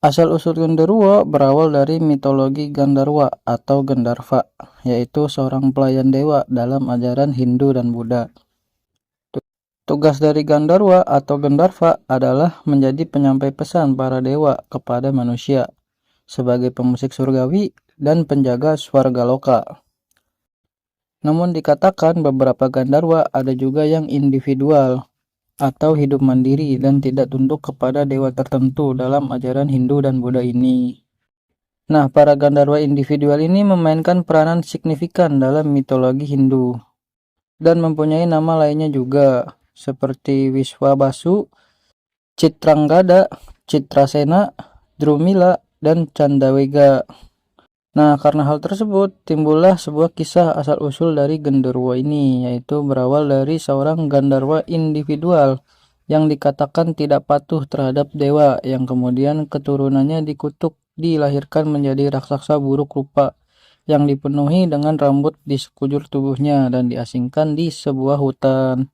Asal-usul Genderuwo berawal dari mitologi Gandarwa atau Gandharva, yaitu seorang pelayan dewa dalam ajaran Hindu dan Buddha. Tugas dari Gandharwa atau Gandharva adalah menjadi penyampai pesan para dewa kepada manusia, sebagai pemusik surgawi dan penjaga swargaloka. Namun dikatakan beberapa Gandharwa ada juga yang individual atau hidup mandiri dan tidak tunduk kepada dewa tertentu dalam ajaran Hindu dan Buddha ini. Nah, para Gandharwa individual ini memainkan peranan signifikan dalam mitologi Hindu dan mempunyai nama lainnya juga, seperti Wiswabasu, Citranggada, Citrasena, Drumila, dan Candawega. Nah, karena hal tersebut, timbullah sebuah kisah asal-usul dari Genderuwo ini, yaitu berawal dari seorang Gandharwa individual yang dikatakan tidak patuh terhadap dewa, yang kemudian keturunannya dikutuk, dilahirkan menjadi raksasa buruk rupa, yang dipenuhi dengan rambut di sekujur tubuhnya dan diasingkan di sebuah hutan.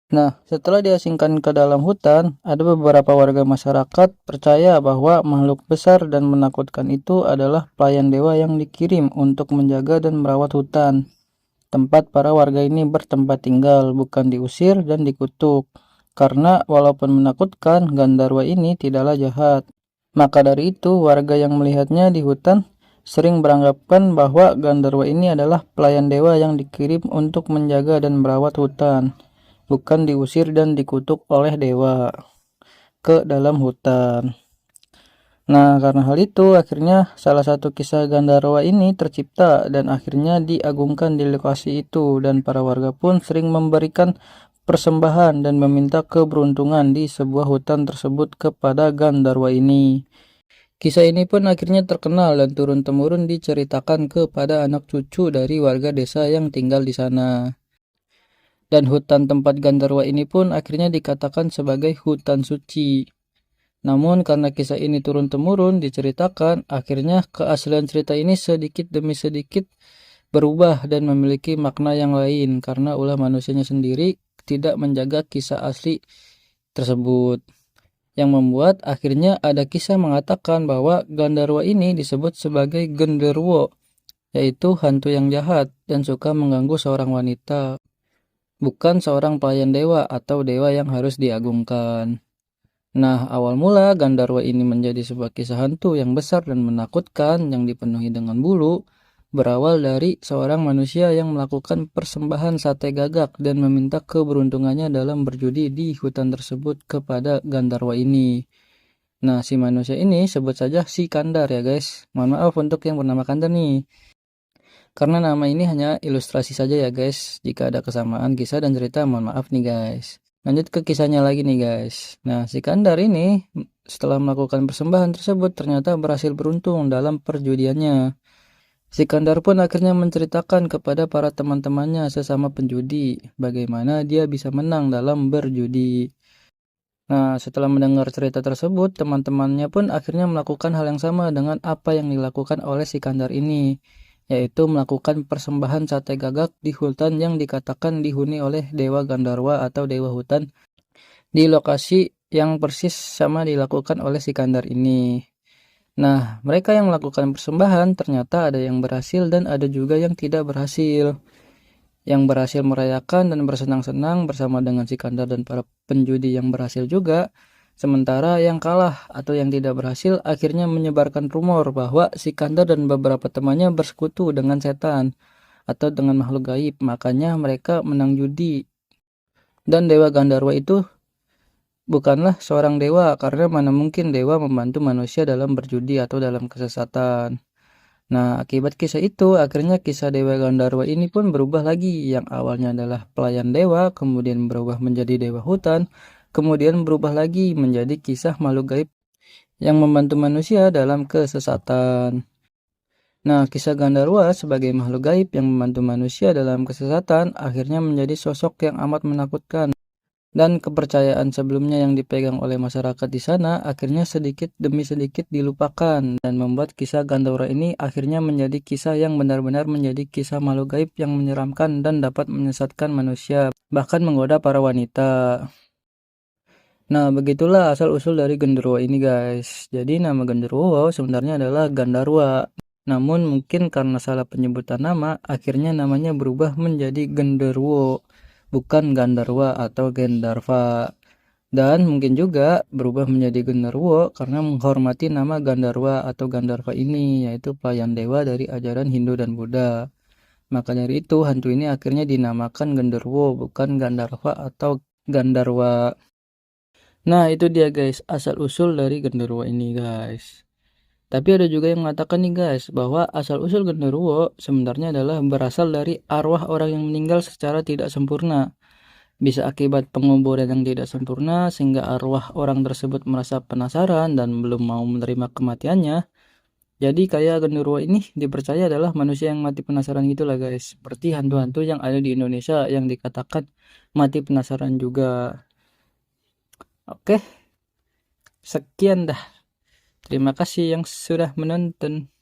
Nah, setelah diasingkan ke dalam hutan, ada beberapa warga masyarakat percaya bahwa makhluk besar dan menakutkan itu adalah pelayan dewa yang dikirim untuk menjaga dan merawat hutan, tempat para warga ini bertempat tinggal, bukan diusir dan dikutuk. Karena walaupun menakutkan, Gandharwa ini tidaklah jahat. Maka dari itu, warga yang melihatnya di hutan sering beranggapan bahwa Gandharwa ini adalah pelayan dewa yang dikirim untuk menjaga dan merawat hutan, bukan diusir dan dikutuk oleh dewa ke dalam hutan. Nah, karena hal itu, akhirnya salah satu kisah Gandharwa ini tercipta dan akhirnya diagungkan di lokasi itu, dan para warga pun sering memberikan persembahan dan meminta keberuntungan di sebuah hutan tersebut kepada Gandharwa ini. Kisah ini pun akhirnya terkenal dan turun-temurun diceritakan kepada anak cucu dari warga desa yang tinggal di sana. Dan hutan tempat Gandharwa ini pun akhirnya dikatakan sebagai hutan suci. Namun karena kisah ini turun-temurun diceritakan, akhirnya keaslian cerita ini sedikit demi sedikit berubah dan memiliki makna yang lain karena ulah manusianya sendiri tidak menjaga kisah asli tersebut. Yang membuat akhirnya ada kisah mengatakan bahwa Gandharwa ini disebut sebagai Genderuwo, yaitu hantu yang jahat dan suka mengganggu seorang wanita, bukan seorang pelayan dewa atau dewa yang harus diagungkan. Nah, awal mula Gandharwa ini menjadi sebuah kisah hantu yang besar dan menakutkan yang dipenuhi dengan bulu, berawal dari seorang manusia yang melakukan persembahan sate gagak dan meminta keberuntungannya dalam berjudi di hutan tersebut kepada Gandharwa ini. Nah, si manusia ini sebut saja si Kandar ya guys. Mohon maaf untuk yang bernama Kandar nih. Karena nama ini hanya ilustrasi saja ya guys. Jika ada kesamaan kisah dan cerita, mohon maaf nih guys. Lanjut ke kisahnya lagi nih guys. Nah, si Kandar ini setelah melakukan persembahan tersebut ternyata berhasil beruntung dalam perjudiannya. Si Kandar pun akhirnya menceritakan kepada para teman-temannya sesama penjudi bagaimana dia bisa menang dalam berjudi. Nah, setelah mendengar cerita tersebut, teman-temannya pun akhirnya melakukan hal yang sama dengan apa yang dilakukan oleh si Kandar ini, yaitu melakukan persembahan sate gagak di hutan yang dikatakan dihuni oleh Dewa Gandharwa atau Dewa Hutan, di lokasi yang persis sama dilakukan oleh si Kandar ini. Nah, mereka yang melakukan persembahan ternyata ada yang berhasil dan ada juga yang tidak berhasil. Yang berhasil merayakan dan bersenang-senang bersama dengan si Kandar dan para penjudi yang berhasil juga. Sementara yang kalah atau yang tidak berhasil akhirnya menyebarkan rumor bahwa si Kandar dan beberapa temannya bersekutu dengan setan atau dengan makhluk gaib. Makanya mereka menang judi. Dan Dewa Gandharwa itu bukanlah seorang dewa, karena mana mungkin dewa membantu manusia dalam berjudi atau dalam kesesatan. Nah, akibat kisah itu, akhirnya kisah Dewa Gandharwa ini pun berubah lagi. Yang awalnya adalah pelayan dewa, kemudian berubah menjadi dewa hutan, kemudian berubah lagi menjadi kisah makhluk gaib yang membantu manusia dalam kesesatan. Nah, kisah Gandharwa sebagai makhluk gaib yang membantu manusia dalam kesesatan akhirnya menjadi sosok yang amat menakutkan. Dan kepercayaan sebelumnya yang dipegang oleh masyarakat di sana akhirnya sedikit demi sedikit dilupakan dan membuat kisah Gandharwa ini akhirnya menjadi kisah yang benar-benar menjadi kisah makhluk gaib yang menyeramkan dan dapat menyesatkan manusia, bahkan menggoda para wanita. Nah, begitulah asal-usul dari genderuwo ini, guys. Jadi, nama genderuwo sebenarnya adalah Gandarwa. Namun, mungkin karena salah penyebutan nama, akhirnya namanya berubah menjadi genderuwo, bukan Gandarwa atau Gendarva. Dan mungkin juga berubah menjadi genderuwo karena menghormati nama Gandarwa atau Gandarva ini, yaitu pelayan dewa dari ajaran Hindu dan Buddha. Maka dari itu, hantu ini akhirnya dinamakan genderuwo, bukan Gandarva atau Gandarwa. Nah, itu dia guys, asal-usul dari genderuwo ini guys. Tapi ada juga yang mengatakan nih guys, bahwa asal-usul genderuwo sebenarnya adalah berasal dari arwah orang yang meninggal secara tidak sempurna. Bisa akibat penguburan yang tidak sempurna, sehingga arwah orang tersebut merasa penasaran dan belum mau menerima kematiannya. Jadi kayak genderuwo ini dipercaya adalah manusia yang mati penasaran gitulah guys. Seperti hantu-hantu yang ada di Indonesia yang dikatakan mati penasaran juga. Oke, sekian dah. Terima kasih yang sudah menonton.